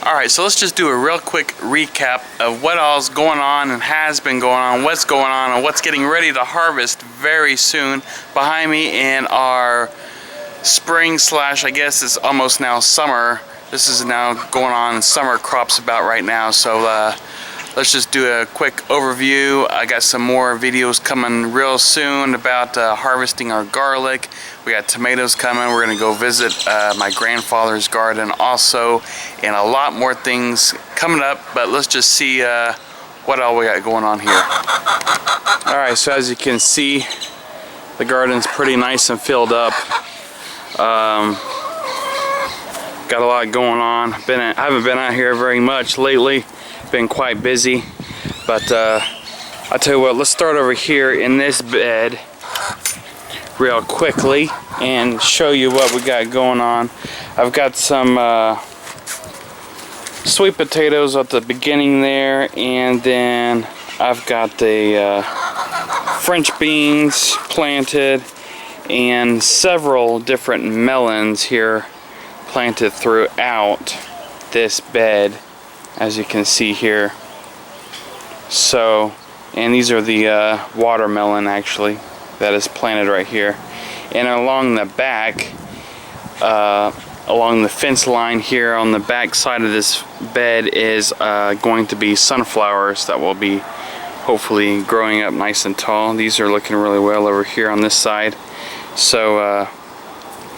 Alright, so let's just do a real quick recap of what all's going on and has been going on, what's going on, and what's getting ready to harvest very soon. Behind me in our spring slash, I guess it's almost now summer. This is now going on summer crops about right now, so let's just do a quick overview. I got some more videos coming real soon about harvesting our garlic. We got tomatoes coming. We're gonna go visit my grandfather's garden also, and a lot more things coming up, but let's just see what all we got going on here. Alright, so as you can see, the garden's pretty nice and filled up. Got a lot going on. I haven't been out here very much lately. Been quite busy, but I'll tell you what, let's start over here in this bed real quickly and show you what we got going on. I've got some sweet potatoes at the beginning there, and then I've got the French beans planted and several different melons here planted throughout this bed, as you can see here. So, and these are the watermelon actually that is planted right here. And along the back, along the fence line here on the back side of this bed is going to be sunflowers that will be hopefully growing up nice and tall. These are looking really well over here on this side. So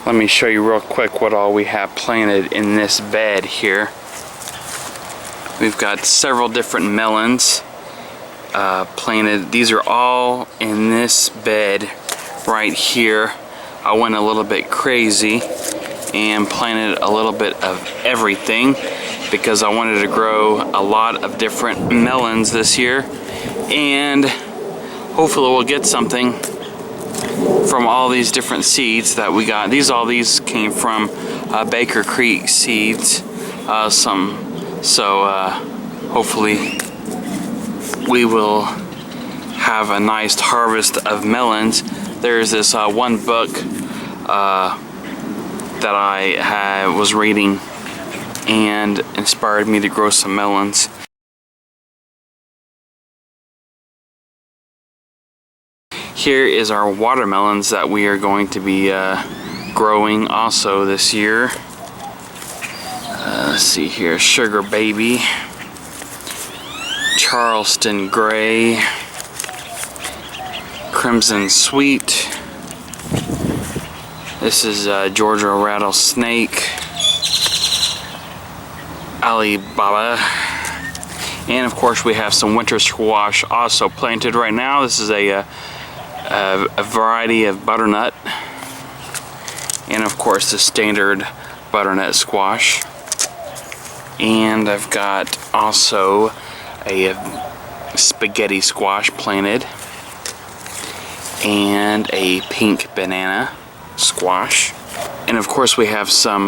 let me show you real quick what all we have planted in this bed here. We've got several different melons planted. These are all in this bed right here. I went a little bit crazy and planted a little bit of everything because I wanted to grow a lot of different melons this year, and hopefully we'll get something from all these different seeds that we got. All these came from Baker Creek seeds, so hopefully we will have a nice harvest of melons. There's this one book that I was reading and inspired me to grow some melons. Here is our watermelons that we are going to be growing also this year. Let's see here, Sugar Baby, Charleston Gray, Crimson Sweet. This is Georgia Rattlesnake, Alibaba, and of course we have some winter squash also planted right now. This is a variety of butternut, and of course the standard butternut squash. And I've got also a spaghetti squash planted and a pink banana squash, and of course we have some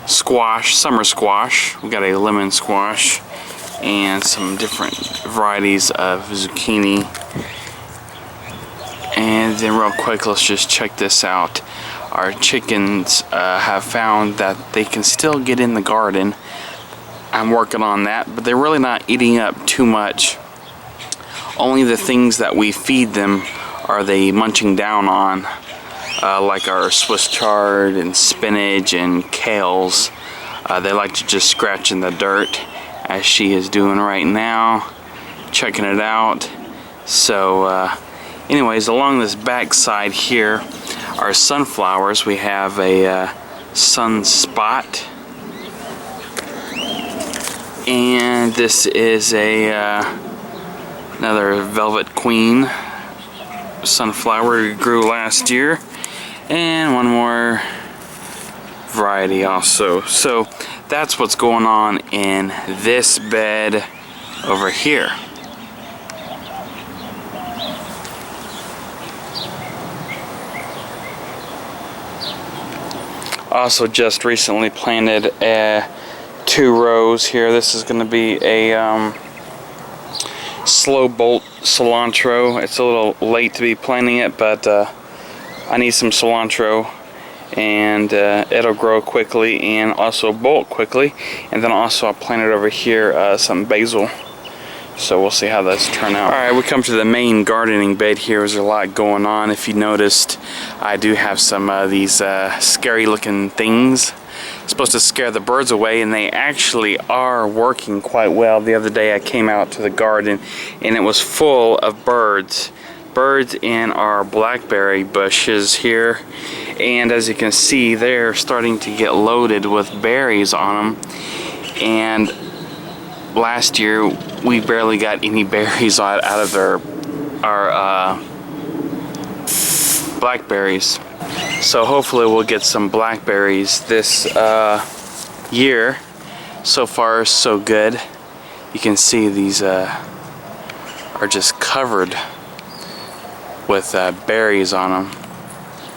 summer squash. We got a lemon squash and some different varieties of zucchini. And then real quick, let's just check this out. Our chickens have found that they can still get in the garden. I'm working on that, but they're really not eating up too much. Only the things that we feed them are they munching down on, like our Swiss chard and spinach and kales. They like to just scratch in the dirt, as she is doing right now, checking it out. So anyways, along this back side here are sunflowers. We have a sunspot, and this is another Velvet Queen sunflower we grew last year, and one more variety also. So that's what's going on in this bed over here. Also just recently planted 2 rows here. This is going to be a slow bolt cilantro. It's a little late to be planting it, but I need some cilantro and it'll grow quickly and also bolt quickly. And then also I planted over here some basil, so we'll see how those turn out. Alright, we come to the main gardening bed here. There's a lot going on. If you noticed, I do have some of these scary looking things. Supposed to scare the birds away, and they actually are working quite well. The other day I came out to the garden and it was full of birds in our blackberry bushes here, and as you can see, they're starting to get loaded with berries on them. And last year we barely got any berries out of our blackberries. So hopefully we'll get some blackberries this year. So far so good. You can see these are just covered with berries on them.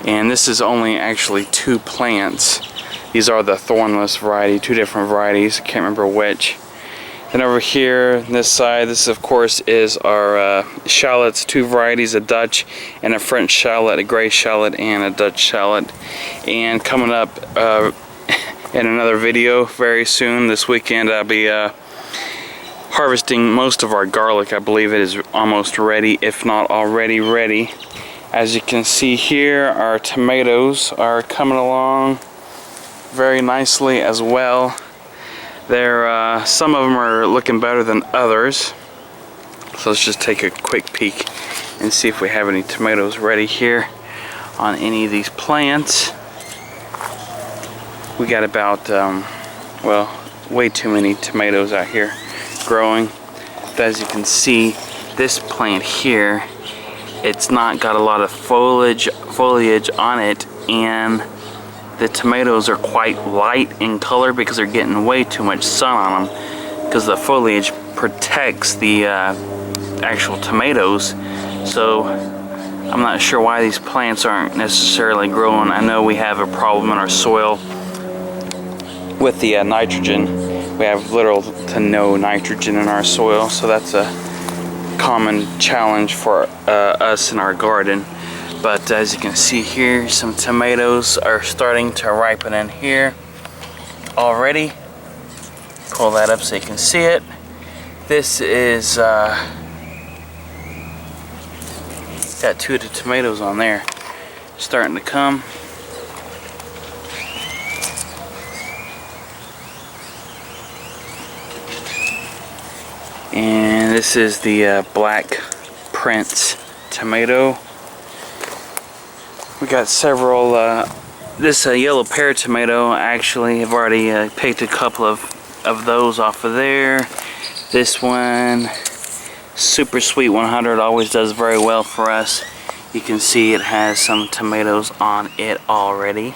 And this is only actually 2 plants. These are the thornless variety, 2 different varieties. I can't remember which. Then over here, this side, this of course is our shallots, 2 varieties, a Dutch and a French shallot, a gray shallot and a Dutch shallot. And coming up in another video very soon, this weekend, I'll be harvesting most of our garlic. I believe it is almost ready, if not already ready. As you can see here, our tomatoes are coming along very nicely as well. They're, some of them are looking better than others. So let's just take a quick peek and see if we have any tomatoes ready here on any of these plants. We got about, well, way too many tomatoes out here growing. But as you can see, this plant here, it's not got a lot of foliage on it, and the tomatoes are quite light in color because they're getting way too much sun on them, because the foliage protects the actual tomatoes. So I'm not sure why these plants aren't necessarily growing. I know we have a problem in our soil with the nitrogen. We have little to no nitrogen in our soil, so that's a common challenge for us in our garden. But as you can see here, some tomatoes are starting to ripen in here already. Pull that up so you can see it. This is got 2 of the tomatoes on there, starting to come. And this is the Black Prince tomato. We got several, this yellow pear tomato, actually I've already picked a couple of those off of there. This one, Super Sweet 100, always does very well for us. You can see it has some tomatoes on it already.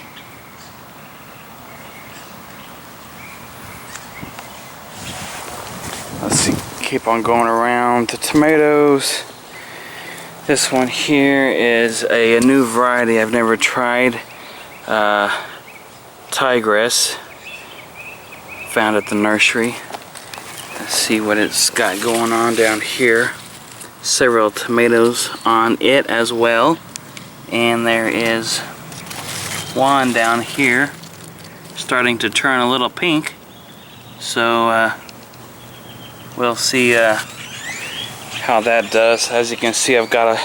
Let's see, keep on going around the tomatoes. This one here is a new variety I've never tried, Tigress, found at the nursery. Let's see what it's got going on down here. Several tomatoes on it as well, and there is one down here starting to turn a little pink. So we'll see how that does. As you can see, I've got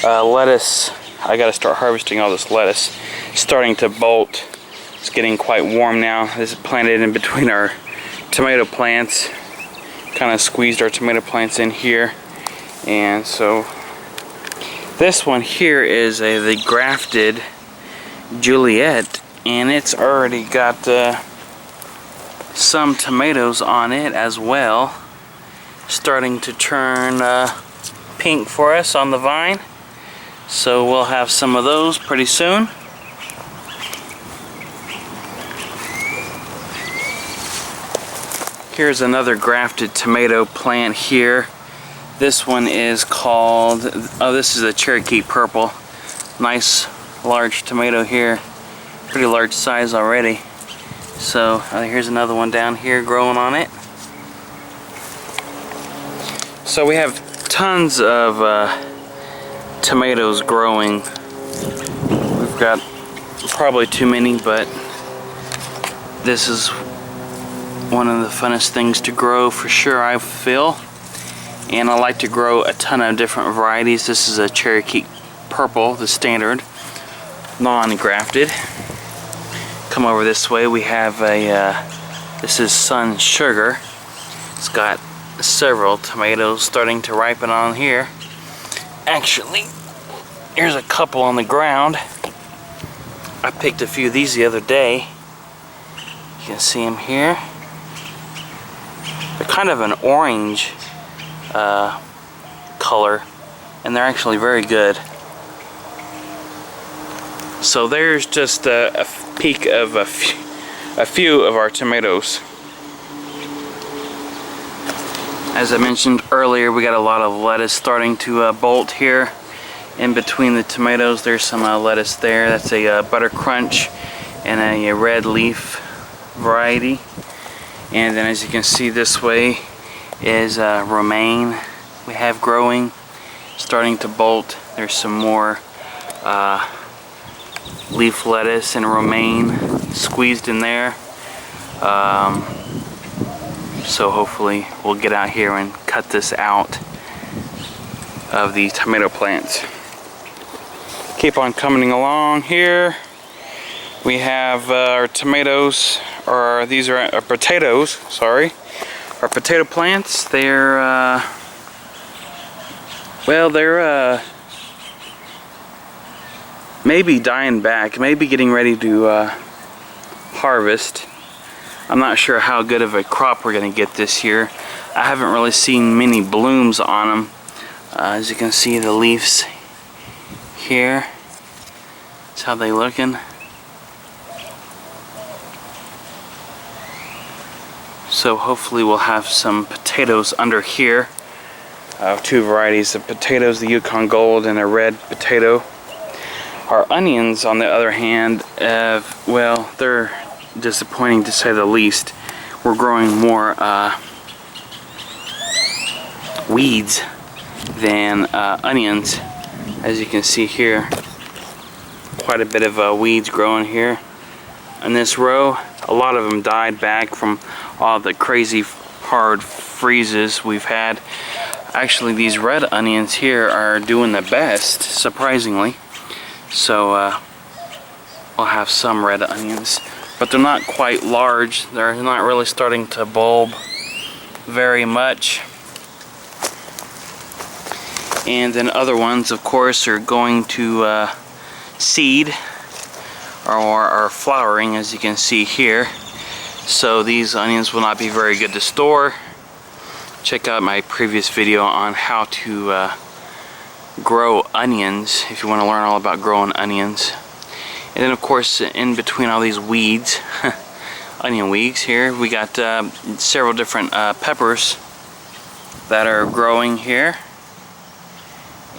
a lettuce. I got to start harvesting all this lettuce. It's starting to bolt. It's getting quite warm now. This is planted in between our tomato plants. Kind of squeezed our tomato plants in here. And so this one here is the grafted JULTET, and it's already got some tomatoes on it as well, starting to turn pink for us on the vine. So we'll have some of those pretty soon. Here's another grafted tomato plant here. This one is called, this is a Cherokee Purple. Nice large tomato here. Pretty large size already. So here's another one down here growing on it. So we have tons of tomatoes growing. We've got probably too many, but this is one of the funnest things to grow for sure, I feel. And I like to grow a ton of different varieties. This is a Cherokee Purple, the standard, non-grafted. Come over this way, we have a, this is Sun Sugar. It's got several tomatoes starting to ripen on here. Actually, here's a couple on the ground. I picked a few of these the other day. You can see them here. They're kind of an orange color, and they're actually very good. So there's just a peek of a few of our tomatoes. As I mentioned earlier, we got a lot of lettuce starting to bolt here. In between the tomatoes, there's some lettuce there. That's a Butter Crunch and a red leaf variety. And then as you can see this way is romaine we have growing, starting to bolt. There's some more leaf lettuce and romaine squeezed in there. So hopefully we'll get out here and cut this out of the tomato plants. Keep on coming along here. We have our tomatoes, or these are potatoes, sorry. Our potato plants, they're, well, they're maybe dying back, maybe getting ready to harvest. I'm not sure how good of a crop we're going to get this year. I haven't really seen many blooms on them. As you can see, the leaves here, that's how they looking. So hopefully we'll have some potatoes under here. Two varieties of potatoes, the Yukon Gold and a red potato. Our onions, on the other hand, well, they're disappointing to say the least. We're growing more weeds than onions. As you can see here, quite a bit of weeds growing here. In this row, a lot of them died back from all the crazy hard freezes we've had. Actually, these red onions here are doing the best, surprisingly. So we'll have some red onions, but they're not quite large. They're not really starting to bulb very much. And then other ones, of course, are going to seed or are flowering, as you can see here. So these onions will not be very good to store. Check out my previous video on how to grow onions if you want to learn all about growing onions. And then of course, in between all these weeds, onion weeds here, we got several different peppers that are growing here.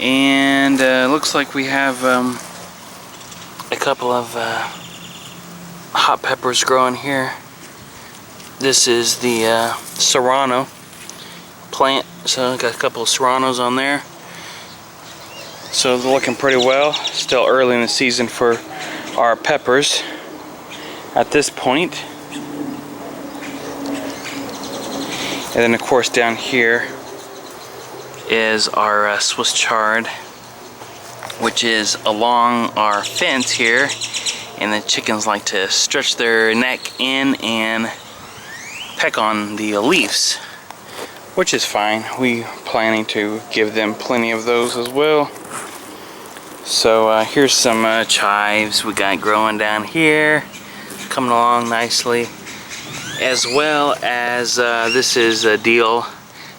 And looks like we have a couple of hot peppers growing here. This is the serrano plant, so got a couple of serranos on there. So they're looking pretty well. Still early in the season for our peppers at this point. And then of course down here is our Swiss chard, which is along our fence here, and the chickens like to stretch their neck in and peck on the leaves, which is fine. We planning to give them plenty of those as well. So here's some chives we got growing down here, coming along nicely, as well as this is a deal.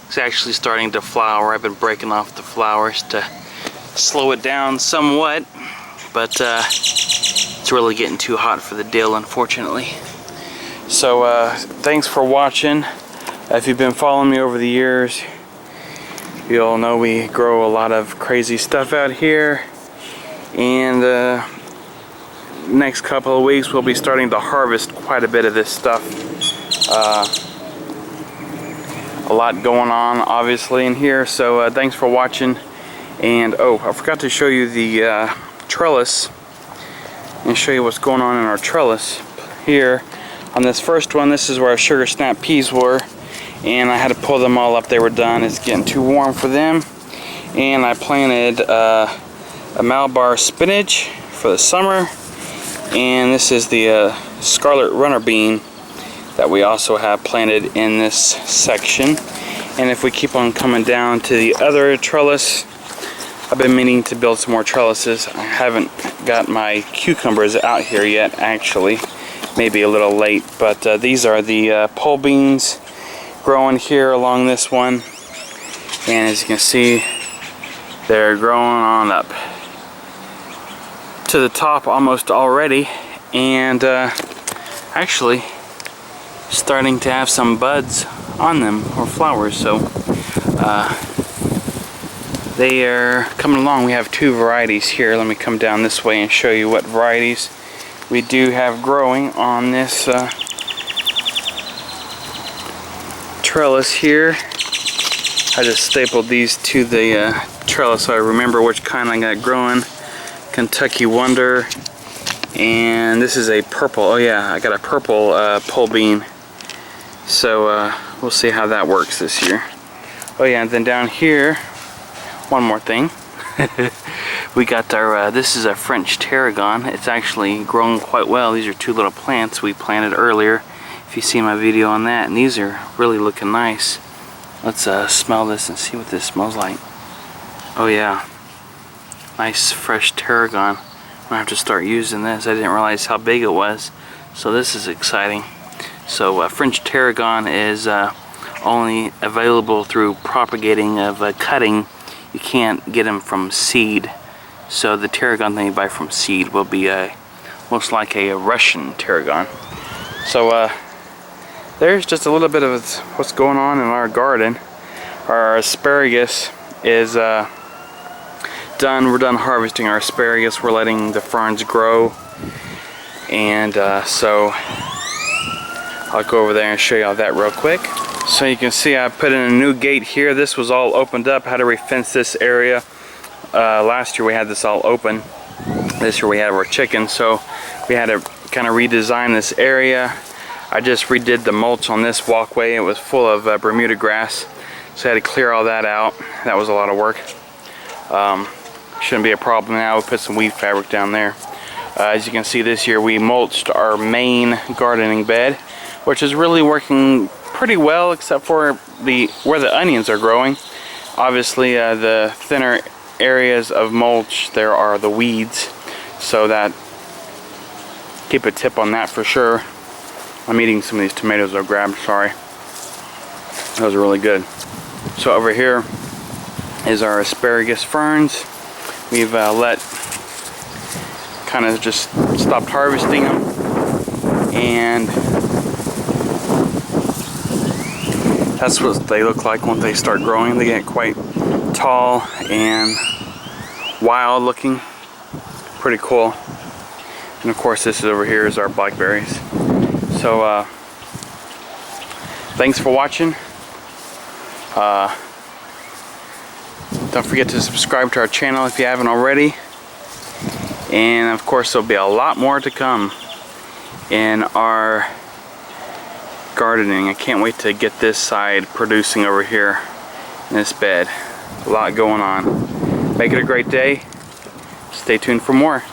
It's actually starting to flower. I've been breaking off the flowers to slow it down somewhat, but it's really getting too hot for the dill, unfortunately. So thanks for watching. If you've been following me over the years, you'll know we grow a lot of crazy stuff out here. And next couple of weeks we'll be starting to harvest quite a bit of this stuff. A lot going on obviously in here, so thanks for watching. And oh, I forgot to show you the trellis and show you what's going on in our trellis. Here on this first one, this is where our sugar snap peas were, and I had to pull them all up. They were done. It's getting too warm for them. And I planted a Malabar spinach for the summer, and this is the scarlet runner bean that we also have planted in this section. And if we keep on coming down to the other trellis, I've been meaning to build some more trellises. I haven't got my cucumbers out here yet, actually. Maybe a little late, but these are the pole beans growing here along this one. And as you can see, they're growing on up to the top almost already, and actually starting to have some buds on them, or flowers. So they are coming along. We have two varieties here. Let me come down this way and show you what varieties we do have growing on this trellis here. I just stapled these to the trellis so I remember which kind I got growing. Kentucky Wonder, and this is a purple. Oh yeah, I got a purple pole bean. So we'll see how that works this year. Oh yeah, and then down here, one more thing. We got our, this is a French tarragon. It's actually grown quite well. These are two little plants we planted earlier, if you see my video on that, and these are really looking nice. Let's smell this and see what this smells like. Oh yeah, nice fresh tarragon. I'm gonna have to start using this. I didn't realize how big it was, so this is exciting. So French tarragon is only available through propagating of cutting. You can't get them from seed. So the tarragon that you buy from seed will be most like a Russian tarragon. So there's just a little bit of what's going on in our garden. Our asparagus is done. We're done harvesting our asparagus. We're letting the ferns grow, and so I'll go over there and show you all that real quick. So you can see I put in a new gate here. This was all opened up. Had to refence this area. Last year we had this all open. This year we had our chickens, so we had to kind of redesign this area. I just redid the mulch on this walkway. It was full of Bermuda grass, so I had to clear all that out. That was a lot of work. Shouldn't be a problem now. We'll put some weed fabric down there. As you can see, this year we mulched our main gardening bed, which is really working pretty well, except for where the onions are growing. Obviously the thinner areas of mulch, there are the weeds, so that keep a tip on that for sure. I'm eating some of these tomatoes I grabbed, sorry. Those are really good. So over here is our asparagus ferns. We've kind of just stopped harvesting them, and that's what they look like when they start growing. They get quite tall and wild looking. Pretty cool. And of course this is over here is our blackberries. So thanks for watching. Don't forget to subscribe to our channel if you haven't already. And of course there'll be a lot more to come in our gardening. I can't wait to get this side producing over here in this bed. A lot going on. Make it a great day. Stay tuned for more.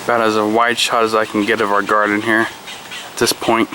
About as a wide shot as I can get of our garden here at this point.